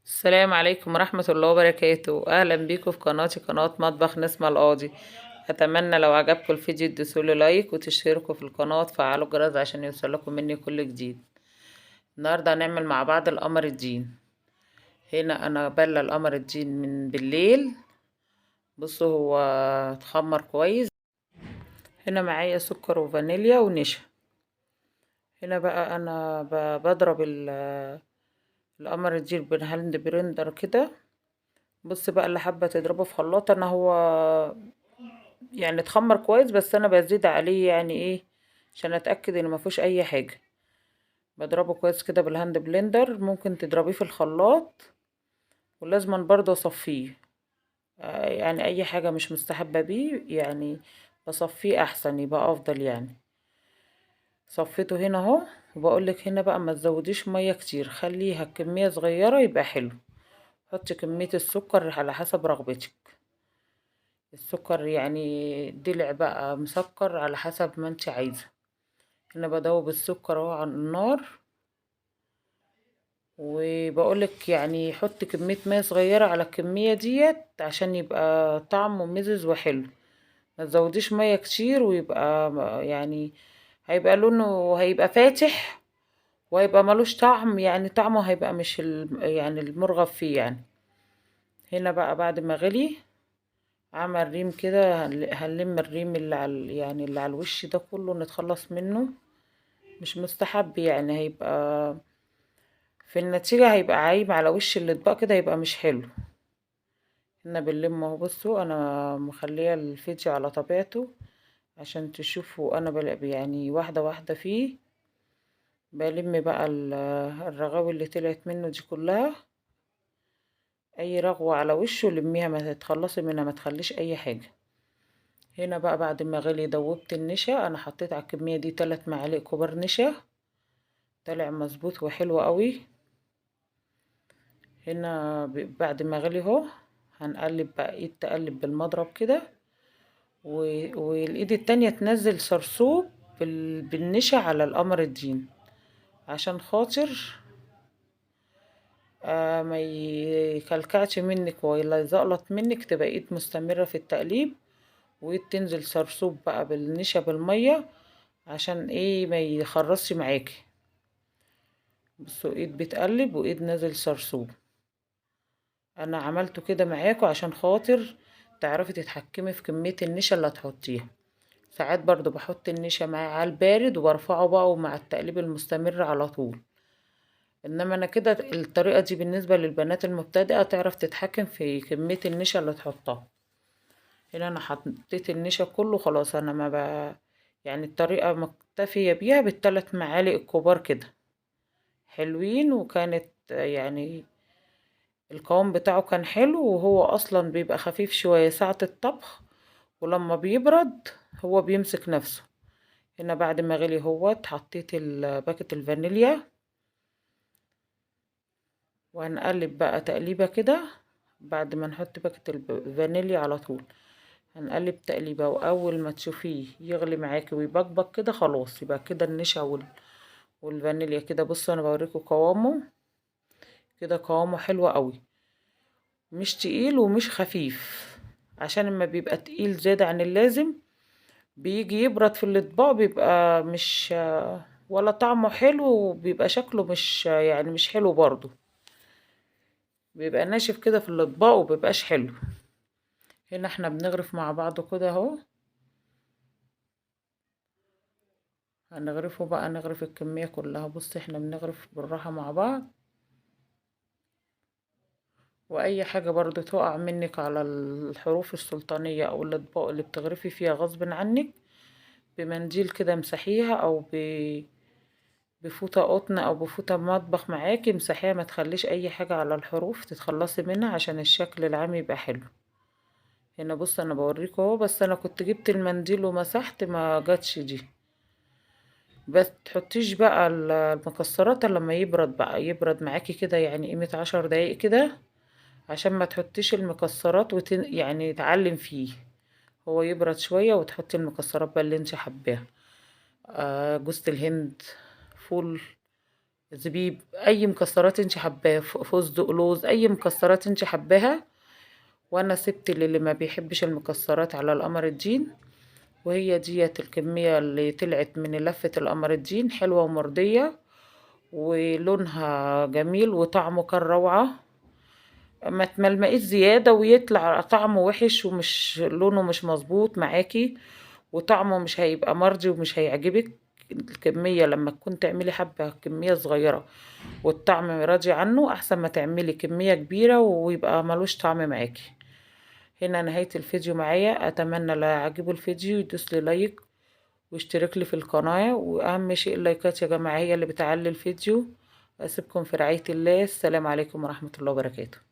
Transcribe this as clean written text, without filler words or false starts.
السلام عليكم ورحمة الله وبركاته. أهلا بيكم في قناتي، قناة مطبخ نسمة القاضي. أتمنى لو عجبكم الفيديو تدوسولي لايك وتشتركوا في القناة وتفعلوا الجرس عشان يوصلكم مني كل جديد. النهاردة هنعمل مع بعض القمر الدين. هنا أنا بلة القمر الدين من بالليل. بصوا هو اتخمر كويس. هنا معايا سكر وفانيليا ونشا. هنا بقى أنا بضرب القمر الدين بالهاند بريندر كده. بص بقى اللي حابة تضربه في خلاط، انا هو يعني اتخمر كويس بس انا بزيد عليه يعني ايه عشان اتاكد ان ما فيهوش اي حاجه. بضربه كويس كده بالهاند بلندر، ممكن تضربيه في الخلاط ولازما برضه اصفيه. يعني اي حاجه مش مستحبه بيه يعني بصفيه احسن يبقى افضل يعني. صفيته هنا اهو. وبقولك هنا بقى ما تزوديش ميه كتير، خليها كميه صغيره يبقى حلو. حطي كميه السكر على حسب رغبتك. السكر يعني دلع بقى مسكر على حسب ما انت عايزه. هنا بدوب السكر اهو على النار. وبقولك يعني حط كمية مية صغيرة على الكمية ديت عشان يبقى طعمه مزز وحلو. ما تزوديش مية كتير ويبقى يعني هيبقى لونه هيبقى فاتح، وهيبقى ملوش طعم، يعني طعمه هيبقى مش يعني المرغب فيه يعني. هنا بقى بعد ما غلي عمل ريم كده، هنلم الريم اللي على يعني اللي على الوش ده كله نتخلص منه. مش مستحب يعني هيبقى في النتيجة هيبقى عايم على وش الاطباق كده، هيبقى مش حلو. هنا بنلم اهو. بصوا انا مخليه الفيديو على طبيعته عشان تشوفوا انا يعني واحدة واحدة فيه. بلم بقى الرغاوي اللي طلعت منه دي كلها. اي رغوة على وشه لميها، ما تتخلصي منها، ما تخليش اي حاجة. هنا بقى بعد ما غلي دوبت النشا. انا حطيت على الكمية دي 3 معالق كبار نشا. طلع مظبوط وحلو قوي. هنا بعد ما غلي اهو هنقلب بقى، ايد تقلب بالمضرب كده والايد التانية تنزل صرصوب بالنشا على القمر الدين عشان خاطر ما يكلكعش منك ولا يزقلط منك، تبقى ايد مستمرة في التقليب. وايد تنزل صرصوب بقى بالنشا بالمية عشان ايه ما يخرصش معاكي. بصوا ايد بتقلب وايد نازل صرصوب. انا عملته كده معاكم عشان خاطر تعرفي تتحكمي في كمية النشا اللي هتحطيها. ساعات برضو بحط النشا معاه على البارد وبرفعه بقى ومع التقليب المستمر على طول. انما انا كده الطريقة دي بالنسبة للبنات المبتدئة تعرف تتحكم في كمية النشا اللي تحطها. هنا انا حطيت النشا كله خلاص. انا ما يعني الطريقة مكتفية بيها بالثلاث معالق الكبار كده حلوين. وكانت يعني القوام بتاعه كان حلو، وهو اصلا بيبقى خفيف شوية ساعة الطبخ، ولما بيبرد هو بيمسك نفسه. هنا بعد ما غلي هو حطيت باكت الفانيليا. وهنقلب بقى تقليبة كده. بعد ما نحط باكت الفانيليا على طول هنقلب تقليبة، واول ما تشوفيه يغلي معاكي ويبقبق كده خلاص يبقى كده النشا والفانيليا كده. بصوا انا بوريكم قوامه كده، قوامه حلو قوي، مش تقيل ومش خفيف. عشان لما بيبقى تقيل زيادة عن اللازم بيجي يبرد في الاطباق بيبقى مش ولا طعمه حلو، وبيبقى شكله مش يعني مش حلو برضو، بيبقى ناشف كده في الاطباق وبيبقاش حلو. هنا احنا بنغرف مع بعض كده اهو. هنغرفه بقى، نغرف الكمية كلها. بص احنا بنغرف بالراحة مع بعض. واي حاجة برضو تقع منك على الحروف السلطانية او الاطباق اللي بتغرفي فيها غصب عنك، بمنديل كده امسحيها، او بفوطة قطن او بفوطة مطبخ معاكي امسحيها، ما تخليش اي حاجة على الحروف تتخلصي منها عشان الشكل العام يبقى حلو. هنا بص انا بوريكم اهو، بس انا كنت جبت المنديل ومسحت ما جاتش دي. بس تحطيش بقى المكسرات إلا لما يبرد بقى، يبرد معاكي كده يعني قيمة 10 دقايق كده، عشان ما تحطيش المكسرات يعني تعلم فيه. هو يبرد شوية وتحطي المكسرات بقى اللي انت حباها. جوز الهند، فول، زبيب، اي مكسرات انت حباها، فستق، لوز، اي مكسرات انت حباها. وانا سبت للي ما بيحبش المكسرات على القمر الدين. وهي ديت الكمية اللي طلعت من لفة القمر الدين، حلوة ومرضية ولونها جميل وطعمه كان روعة. ما تملمقيش زيادة ويطلع طعمه وحش ومش لونه مش مظبوط معاكي، وطعمه مش هيبقى مرضي ومش هيعجبك. الكمية لما تكون تعملي حبة كمية صغيرة والطعم راضي عنه، احسن ما تعملي كمية كبيرة ويبقى ملوش طعم معاكي. هنا نهاية الفيديو معايا، اتمنى لو عجبه الفيديو يدوس لي لايك واشترك لي في القناة، واهم شيء اللايكات يا جماعة هي اللي بتعلي الفيديو. اسيبكم في رعاية الله، السلام عليكم ورحمة الله وبركاته.